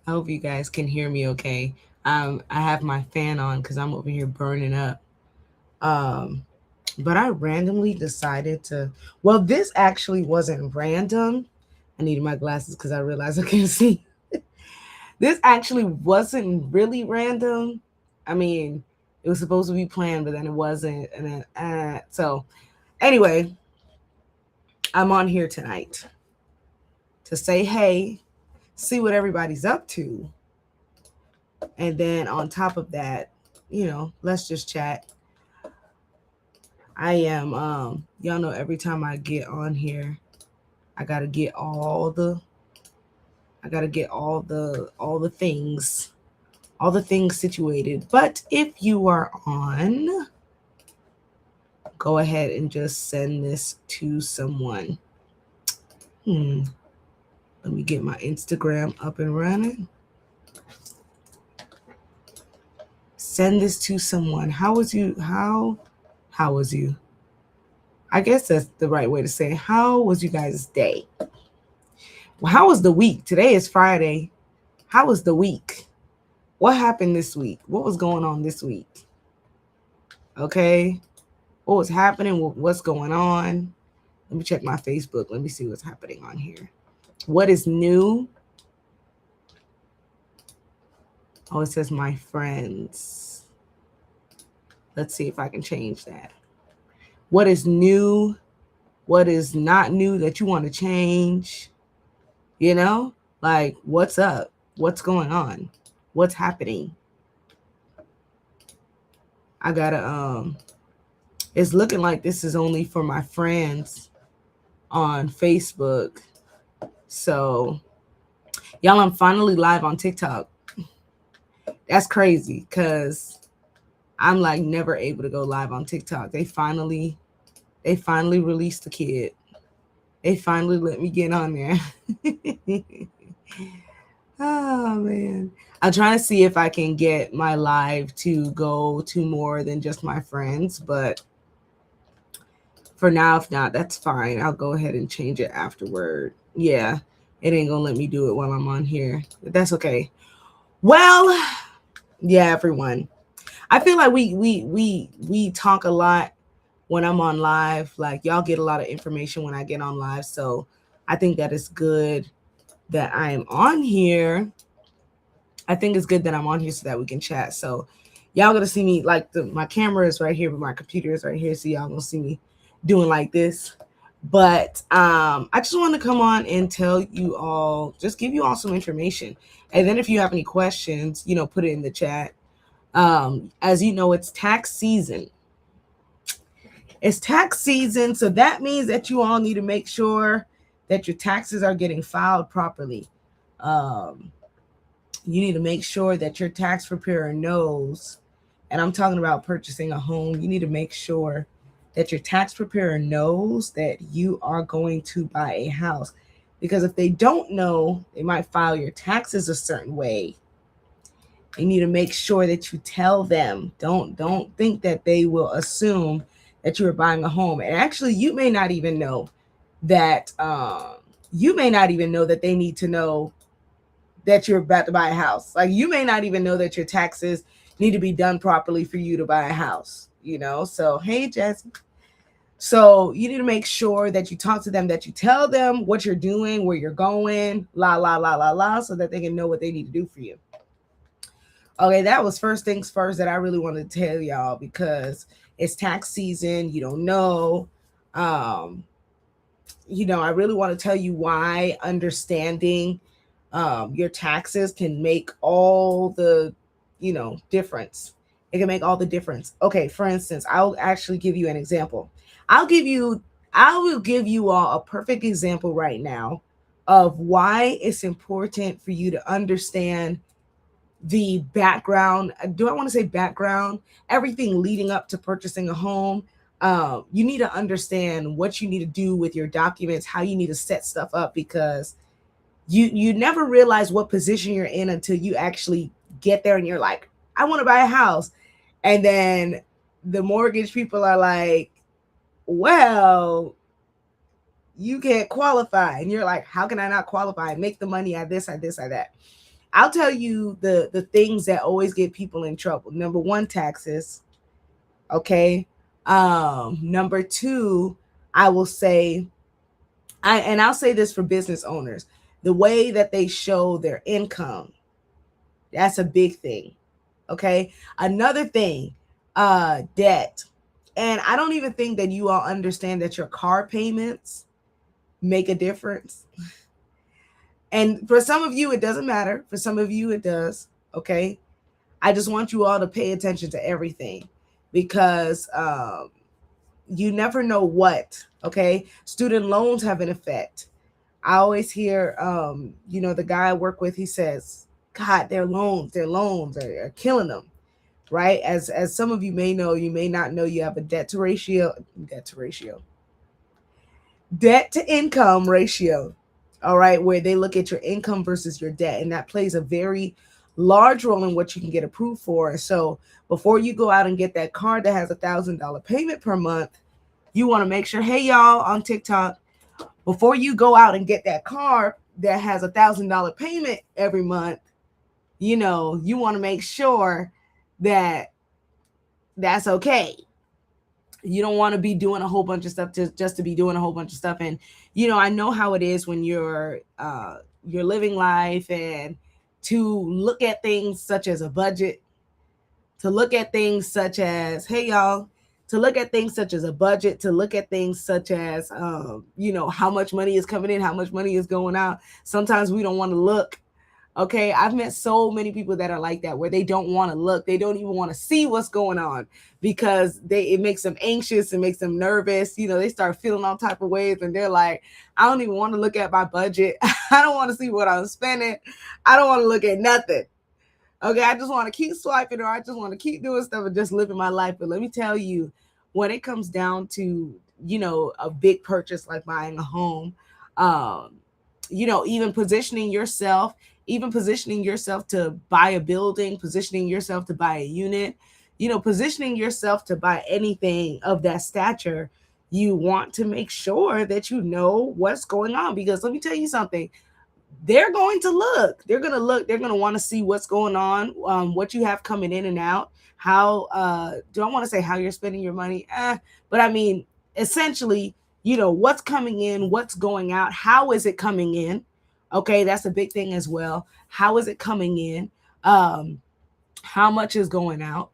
I hope you guys can hear me okay. I have my fan on because I'm over here burning up. Um, but I randomly decided to. Well, this actually wasn't random. I needed my glasses because I realized I can't see. This actually wasn't really random. I mean, it was supposed to be planned, but then it wasn't. And then, so anyway, I'm on here tonight to say hey, see what everybody's up to, and then on top of that, let's just chat. Y'all know every time I get on here, I gotta get all the things, situated. But if you are on, go ahead and just send this to someone. Let me get my Instagram up and running. Send this to someone. How was you? How was you? I guess that's the right way to say it. How was you guys' day? Well, how was the week? Today is Friday. How was the week? What happened this week? What was going on this week? Okay. What was happening? What's going on? Let me check my Facebook. Let me see what's happening on here. What is new? Oh, it says my friends. Let's see if I can change that. What is new? What is not new that you want to change? Like what's up? What's going on? What's happening? I gotta it's looking like this is only for my friends on Facebook. So y'all, I'm finally live on TikTok. That's crazy because I'm like never able to go live on TikTok. They finally released the kid. They finally let me get on there. Oh man. I'm trying to see if I can get my live to go to more than just my friends, but for now, if not, that's fine. I'll go ahead and change it afterward. Yeah, it ain't gonna let me do it while I'm on here. But that's okay. Well, yeah, everyone. I feel like we talk a lot when I'm on live. Like y'all get a lot of information when I get on live. So I think that it's good that I am on here. I think it's good that I'm on here so that we can chat. So y'all gonna see me like my camera is right here, but my computer is right here. So y'all gonna see me doing like this. But I just want to come on and tell you all, just give you all some information. And then if you have any questions, put it in the chat. As you know, it's tax season. It's tax season, so that means that you all need to make sure that your taxes are getting filed properly. You need to make sure that your tax preparer knows, and I'm talking about purchasing a home, you need to make sure that your tax preparer knows that you are going to buy a house. Because if they don't know, they might file your taxes a certain way. You need to make sure that you tell them. Don't think that they will assume that you are buying a home. And actually, you may not even know that they need to know that you're about to buy a house. Like you may not even know that your taxes need to be done properly for you to buy a house. So hey, Jesse. So you need to make sure that you talk to them, that you tell them what you're doing, where you're going, la la la la la, so that they can know what they need to do for you. Okay, that was first things first that I really wanted to tell y'all because it's tax season. You don't know. I really want to tell you why understanding your taxes can make all the, difference. It can make all the difference. Okay, for instance, I'll actually give you an example. I will give you all a perfect example right now of why it's important for you to understand the background. Do I want to say background? Everything leading up to purchasing a home. You need to understand what you need to do with your documents, how you need to set stuff up, because you never realize what position you're in until you actually get there and you're like, I want to buy a house. And then the mortgage people are like, well, you can't qualify. And you're like, how can I not qualify? Make the money at this, at this, at that. I'll tell you the things that always get people in trouble. Number one, taxes. Okay. Number two, I will say, I'll say this for business owners, the way that they show their income, that's a big thing. Okay. Another thing, debt. And I don't even think that you all understand that your car payments make a difference. And for some of you, it doesn't matter. For some of you, it does. Okay. I just want you all to pay attention to everything because you never know what. Okay. Student loans have an effect. I always hear, the guy I work with, he says, God, their loans are killing them. Right. As some of you may know, you may not know, you have a debt to income ratio. All right. Where they look at your income versus your debt. And that plays a very large role in what you can get approved for. And so before you go out and get that card that has $1,000 payment per month, you want to make sure, hey, y'all on TikTok, before you go out and get that card that has $1,000 payment every month, you want to make sure that that's okay. You don't want to be doing a whole bunch of stuff just to be doing a whole bunch of stuff. And, I know how it is when you're living life, and to look at things such as a budget, to look at things such as, hey, y'all, to look at things such as a budget, to look at things such as, how much money is coming in, how much money is going out. Sometimes we don't want to look. Okay. I've met so many people that are like that, where they don't want to look. They don't even want to see what's going on because it makes them anxious and makes them nervous. They start feeling all type of ways, and they're like, I don't even want to look at my budget. I don't want to see what I'm spending. I don't want to look at nothing. Okay. I just want to keep swiping, or I just want to keep doing stuff and just living my life. But let me tell you, when it comes down to, a big purchase like buying a home, even positioning yourself to buy a building, positioning yourself to buy a unit, positioning yourself to buy anything of that stature, you want to make sure that you know what's going on. Because let me tell you something, they're going to look. They're going to want to see what's going on, what you have coming in and out. How, do I want to say how you're spending your money? But I mean, essentially, what's coming in, what's going out, how is it coming in? Okay, that's a big thing as well. How is it coming in? How much is going out?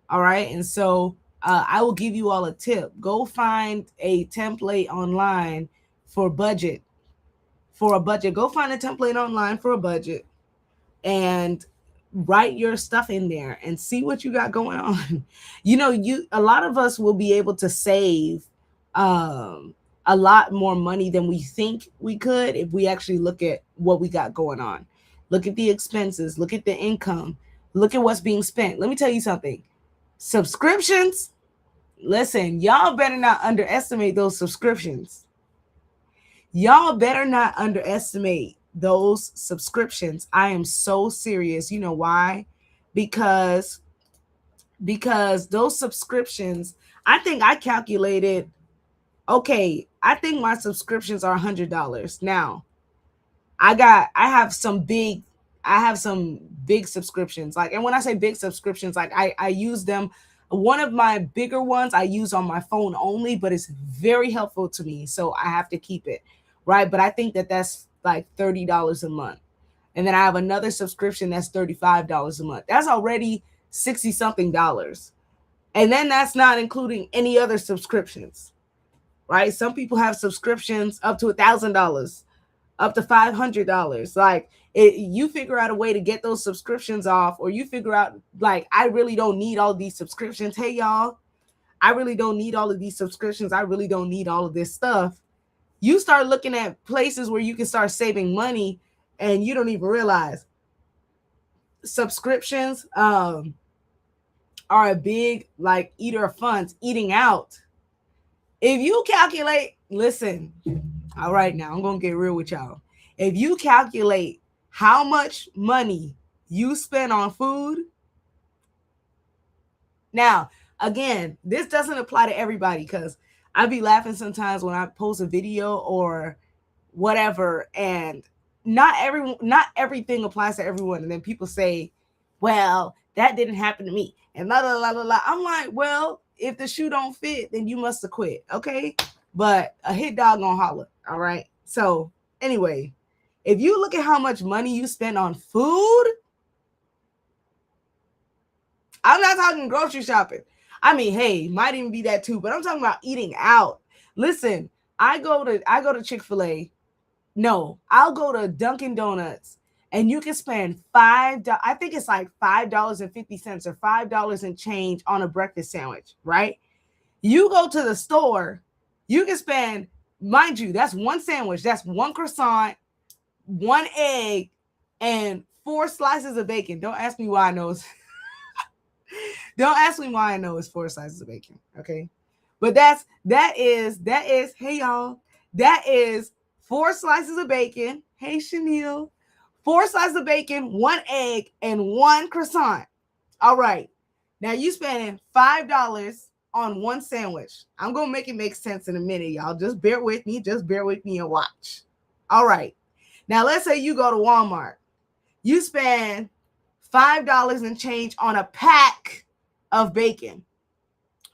All right. And so I will give you all a tip. Go find a template online for budget. Go find a template online for a budget and write your stuff in there and see what you got going on. A lot of us will be able to save a lot more money than we think we could if we actually look at what we got going on. Look at the expenses, look at the income, look at what's being spent. Let me tell you something. Subscriptions, listen, y'all better not underestimate those subscriptions. Y'all better not underestimate those subscriptions. I am so serious. You know why? Because those subscriptions, I think I calculated, okay, I think my subscriptions are $100. Now, I have some big subscriptions. Like, and when I say big subscriptions, like I use them. One of my bigger ones I use on my phone only, but it's very helpful to me, so I have to keep it, right? But I think that's like $30 a month. And then I have another subscription that's $35 a month. That's already 60 something dollars. And then that's not including any other subscriptions, right? Some people have subscriptions up to $1,000, up to $500. Like, you figure out a way to get those subscriptions off, or you figure out, like, I really don't need all of these subscriptions. Hey, y'all, I really don't need all of these subscriptions. I really don't need all of this stuff. You start looking at places where you can start saving money, and you don't even realize subscriptions are a big, like, eater of funds. Eating out, if you calculate, listen, all right, now I'm gonna get real with y'all. If you calculate how much money you spend on food, now again, this doesn't apply to everybody, because I be laughing sometimes when I post a video or whatever, and not everything applies to everyone. And then people say, well, that didn't happen to me. And la la la la la. I'm like, well, if the shoe don't fit, then you must have quit. Okay. But a hit dog gonna holler. All right. So anyway, if you look at how much money you spend on food, I'm not talking grocery shopping. I mean, hey, might even be that too, but I'm talking about eating out. Listen, I go to Chick-fil-A. No, I'll go to Dunkin' Donuts, and you can spend $5. I think it's like $5.50 or $5 and change on a breakfast sandwich, right? You go to the store, you can spend, mind you, that's one sandwich, that's one croissant, one egg, and 4 slices of bacon. Don't ask me why I know. Don't ask me why I know it's 4 slices of bacon. Okay. But that is, hey y'all, that is 4 slices of bacon. Hey Chanel, 4 slices of bacon, 1 egg, and 1 croissant. All right. Now you spending $5 on one sandwich. I'm going to make it make sense in a minute, y'all. Just bear with me. Just bear with me and watch. All right. Now let's say you go to Walmart. You spend $5 and change on a pack of bacon.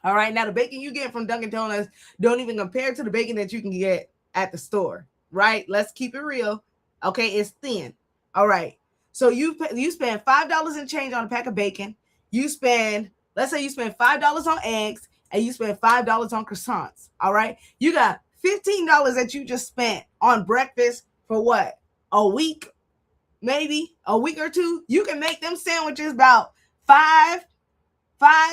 All right. Now the bacon you get from Dunkin' Donuts don't even compare to the bacon that you can get at the store, right? Let's keep it real. Okay. It's thin. All right. So you spend $5 and change on a pack of bacon. Let's say you spend $5 on eggs and you spend $5 on croissants. All right. You got $15 that you just spent on breakfast for what? A week? Maybe a week or two. You can make them sandwiches about 5,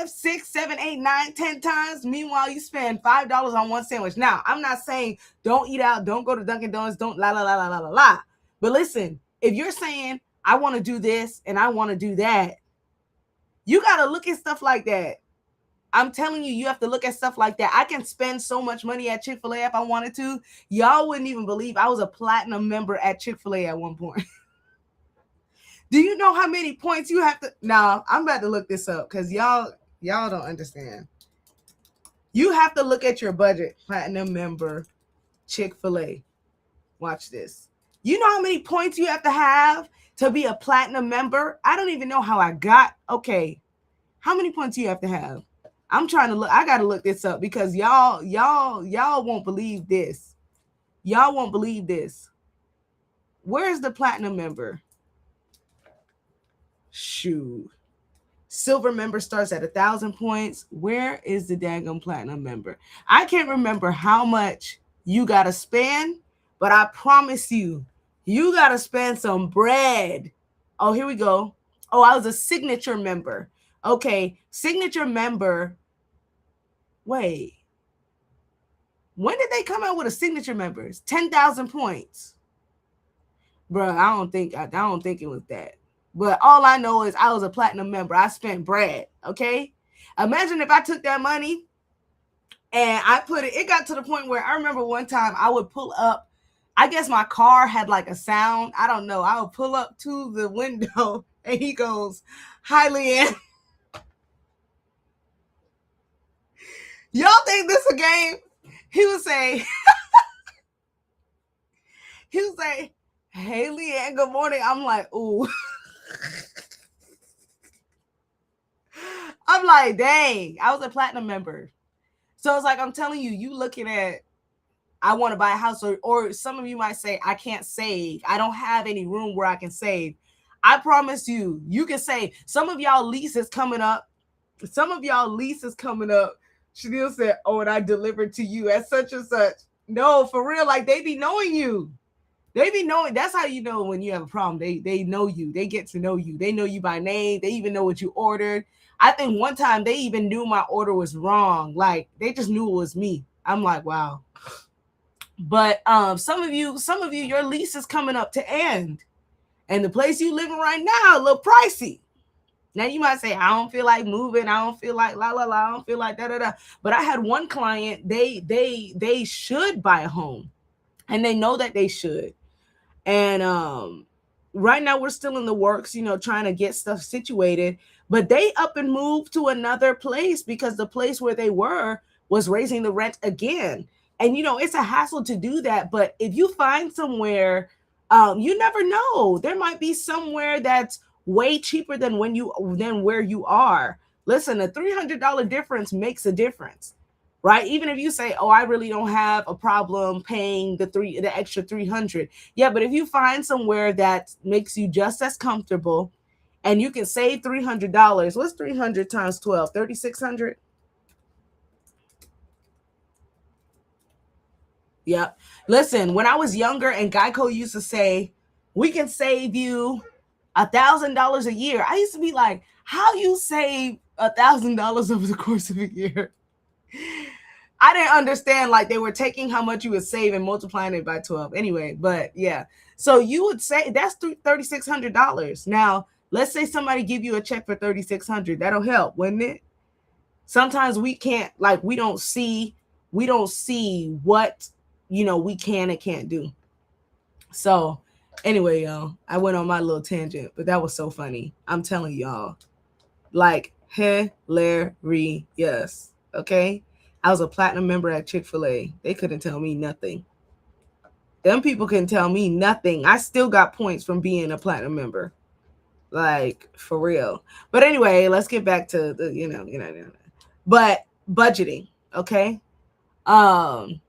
6, 7, 8, 9, 10 times. Meanwhile, you spend $5 on one sandwich. Now, I'm not saying don't eat out, don't go to Dunkin' Donuts, don't la la la la la la la. But listen, if you're saying I want to do this and I want to do that, you got to look at stuff like that. I'm telling you, you have to look at stuff like that. I can spend so much money at Chick-fil-A if I wanted to. Y'all wouldn't even believe I was a platinum member at Chick-fil-A at one point. Do you know how many points you have to? Now, I'm about to look this up because y'all don't understand. You have to look at your budget. Platinum member, Chick-fil-A. Watch this. You know how many points you have to be a platinum member? I don't even know how I got. Okay. How many points do you have to have? I'm trying to look. I got to look this up because y'all won't believe this. Y'all won't believe this. Where's the platinum member? Shoot. Silver member starts at 1,000 points. Where is the daggum platinum member? I can't remember how much you got to spend, but I promise you got to spend some bread. Oh, here we go. Oh, I was a signature member. Okay, signature member. Wait. When did they come out with a signature members? 10,000 points. Bro, I don't think it was that. But all I know is I was a platinum member. I spent bread, okay? Imagine if I took that money and I put it got to the point where I remember one time I would pull up. I guess my car had like a sound. I don't know. I would pull up to the window and he goes, "Hi, Leanne." Y'all think this a game? He would say, "Hey, Leanne, good morning." I'm like, ooh. I'm like, dang, I was a platinum member. So it's like, I'm telling you, you looking at, I want to buy a house, or some of you might say, I can't save. I don't have any room where I can save. I promise you, you can save. Some of y'all lease is coming up. Chanel said, "Oh, and I delivered to you at such and such." No, for real. Like, they be knowing you. They be knowing. That's how you know when you have a problem. They know you. They get to know you. They know you by name. They even know what you ordered. I think one time they even knew my order was wrong. Like, they just knew it was me. I'm like, wow. But some of you, your lease is coming up to end. And the place you living right now, a little pricey. Now you might say, I don't feel like moving. I don't feel like la la la. I don't feel like da da da. But I had one client, they should buy a home. And they know that they should. And right now we're still in the works, trying to get stuff situated. But they up and moved to another place because the place where they were was raising the rent again. And, it's a hassle to do that. But if you find somewhere You never know. There might be somewhere that's way cheaper than where you are. Listen, a $300 difference makes a difference, right? Even if you say, "Oh, I really don't have a problem paying the extra 300." Yeah, but if you find somewhere that makes you just as comfortable, and you can save $300, what's 300 times 12? 3,600. Yep. Listen, when I was younger and Geico used to say, "We can save you $1,000 a year," I used to be like, "How you save $1,000 over the course of a year?" I didn't understand, like they were taking how much you would save and multiplying it by 12. Anyway, but yeah. So you would say that's $3,600. Now, let's say somebody give you a check for 3,600. That'll help, wouldn't it? Sometimes we can't, like we don't see what we can and can't do. So anyway, y'all, I went on my little tangent, but that was so funny. I'm telling y'all, like hilarious. Okay, I was a platinum member at Chick-fil-A. They couldn't tell me nothing. Them people couldn't tell me nothing. I still got points from being a platinum member, like for real. But anyway, let's get back to the but budgeting. Okay, um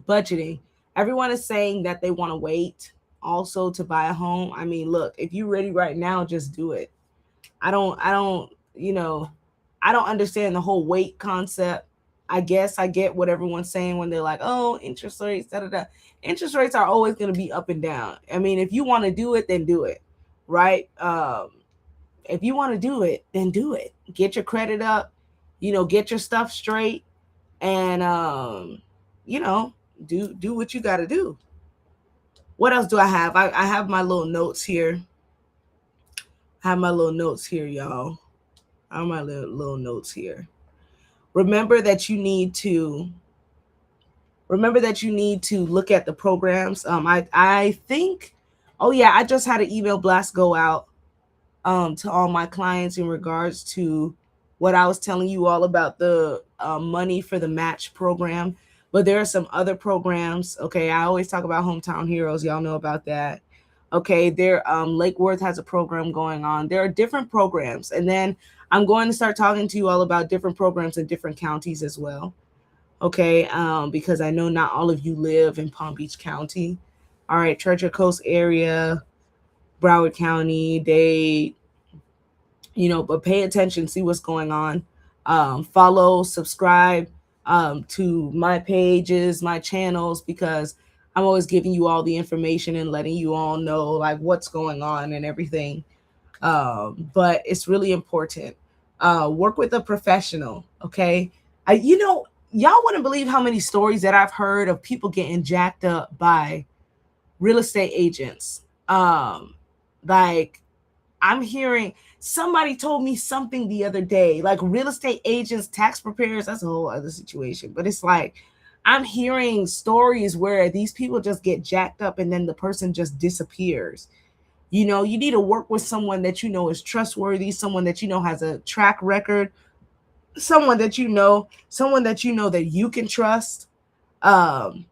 budgeting. Everyone is saying that they want to wait also to buy a home. I mean, look, if you're ready right now, just do it. I don't understand the whole wait concept. I guess I get what everyone's saying when they're like, "Oh, interest rates, da da da." Interest rates are always going to be up and down. I mean, if you want to do it, then do it, right? If you want to do it, then do it. Get your credit up, get your stuff straight, and you know, do what you got to do. What else do I have? I have my little notes here. I have my little notes here, y'all. I have my little notes here. Remember that you need to look at the programs. I think, oh yeah, I just had an email blast go out to all my clients in regards to what I was telling you all about the money for the match program. But there are some other programs. Okay, I always talk about Hometown Heroes. Y'all know about that. Okay, Lake Worth has a program going on. There are different programs, and then I'm going to start talking to you all about different programs in different counties as well. Okay, because I know not all of you live in Palm Beach County. All right, Treasure Coast area, Broward County, Dade, but pay attention, see what's going on. Follow, subscribe to my pages, my channels, because I'm always giving you all the information and letting you all know like what's going on and everything. But it's really important. Work with a professional, okay? Y'all wouldn't believe how many stories that I've heard of people getting jacked up by real estate agents. Like I'm hearing somebody told me something the other day, like real estate agents, tax preparers, that's a whole other situation. But it's like I'm hearing stories where these people just get jacked up and then the person just disappears. You need to work with someone that is trustworthy, someone that has a track record, someone that that you can trust. And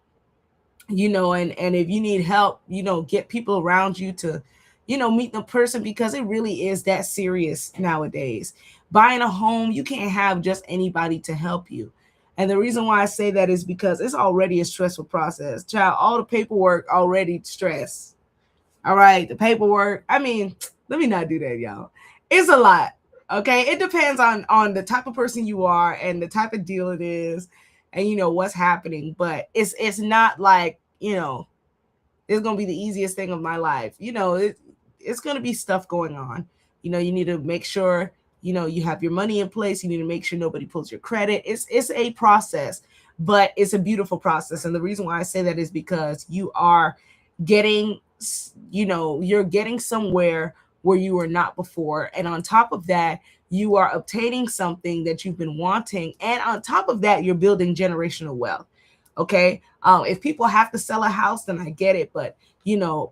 if you need help, get people around you to meet the person, because it really is that serious nowadays. Buying a home, you can't have just anybody to help you. And the reason why I say that is because it's already a stressful process. Child, all the paperwork already stress. All right, the paperwork. I mean, let me not do that, y'all. It's a lot. Okay, it depends on the type of person you are and the type of deal it is, and what's happening. But it's not like it's gonna be the easiest thing of my life. It's gonna be stuff going on. You need to make sure you have your money in place. You need to make sure nobody pulls your credit. It's a process, but it's a beautiful process. And the reason why I say that is because you are getting you're getting somewhere where you were not before, and on top of that you are obtaining something that you've been wanting, and on top of that you're building generational wealth. Okay, if people have to sell a house, then I get it. But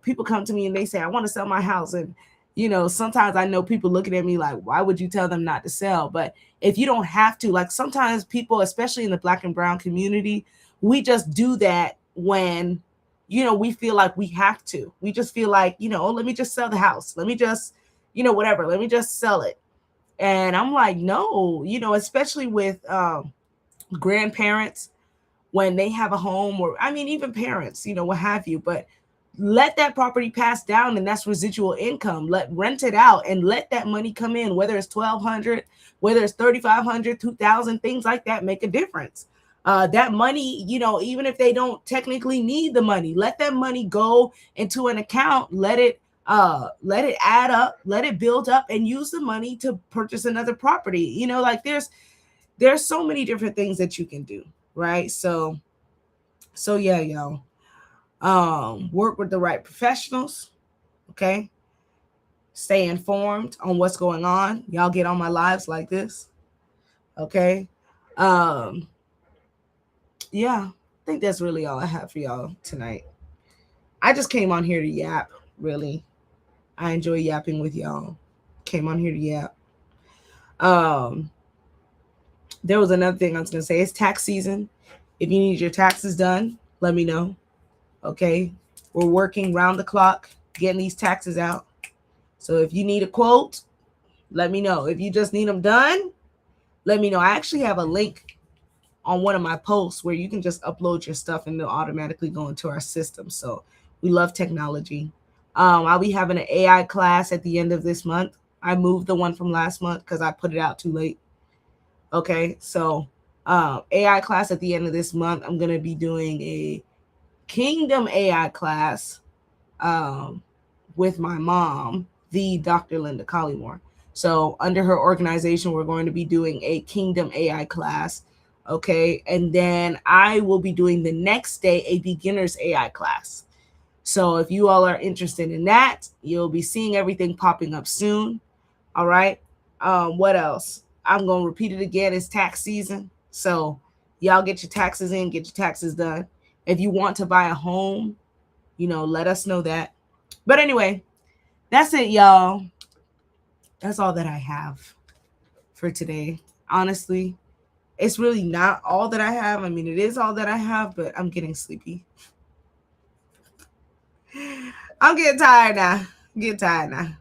people come to me and they say, "I want to sell my house," and sometimes I know people looking at me like, why would you tell them not to sell? But if you don't have to, like sometimes people, especially in the Black and brown community, we just do that when we feel like we have to. We just feel like, oh, let me just sell the house. Let me just, whatever. Let me just sell it. And I'm like, no, especially with grandparents, when they have a home, or I mean, even parents, what have you. But let that property pass down, and that's residual income. Rent it out and let that money come in, whether it's 1,200, whether it's 3,500, 2,000, things like that make a difference. That money, even if they don't technically need the money, let that money go into an account. Let it add up, let it build up, and use the money to purchase another property. Like there's so many different things that you can do, right? So yeah, y'all. Work with the right professionals. Okay. Stay informed on what's going on. Y'all get on my lives like this. Okay. Yeah, I think that's really all I have for y'all tonight. I just came on here to yap, really. I enjoy yapping with y'all. Came on here to yap. There was another thing I was gonna say. It's tax season. If you need your taxes done, let me know. Okay. We're working round the clock getting these taxes out. So if you need a quote, let me know. If you just need them done, let me know. I actually have a link on one of my posts where you can just upload your stuff and they'll automatically go into our system. So we love technology. I'll be having an AI class at the end of this month. I moved the one from last month because I put it out too late. Okay, so AI class at the end of this month. I'm going to be doing a Kingdom AI class with my mom, the Dr. Linda Collymore. So under her organization, we're going to be doing a Kingdom AI class. Okay. And then I will be doing the next day a beginner's AI class. So if you all are interested in that, you'll be seeing everything popping up soon. All right. What else? I'm going to repeat it again. It's tax season. So y'all get your taxes in, get your taxes done. If you want to buy a home, let us know that. But anyway, that's it, y'all. That's all that I have for today. Honestly, it's really not all that I have. I mean, it is all that I have, but I'm getting sleepy. I'm getting tired now.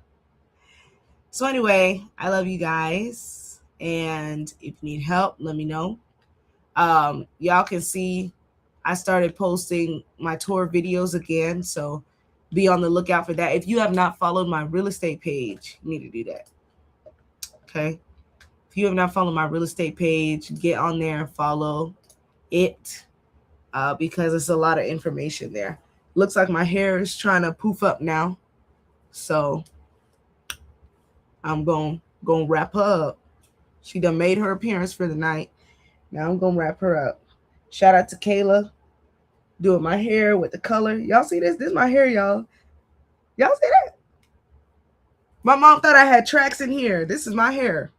So anyway, I love you guys. And if you need help, let me know. Y'all can see I started posting my tour videos again. So be on the lookout for that. If you have not followed my real estate page, you need to do that. Okay. If you have not followed my real estate page, get on there and follow it because it's a lot of information there. Looks like my hair is trying to poof up now. So I'm going to wrap her up. She done made her appearance for the night. Now I'm going to wrap her up. Shout out to Kayla doing my hair with the color. Y'all see this? This is my hair, y'all. Y'all see that? My mom thought I had tracks in here. This is my hair.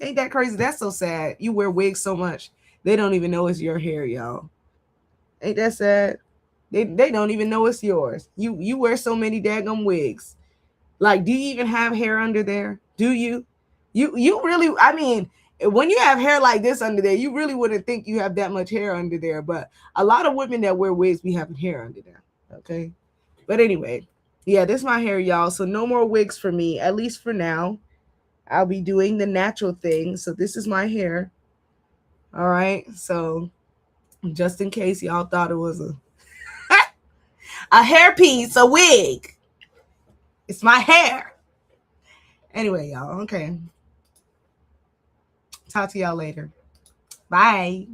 Ain't that crazy? That's so sad. You wear wigs so much, they don't even know it's your hair, y'all. Ain't that sad? They don't even know it's yours. You wear so many daggum wigs. Like, do you even have hair under there? Do you? You really, I mean, when you have hair like this under there, you really wouldn't think you have that much hair under there. But a lot of women that wear wigs be having hair under there. Okay. But anyway, yeah, this is my hair, y'all. So no more wigs for me, at least for now. I'll be doing the natural thing. So this is my hair. All right. So just in case y'all thought it was a hairpiece, a wig. It's my hair. Anyway, y'all. Okay. Talk to y'all later. Bye.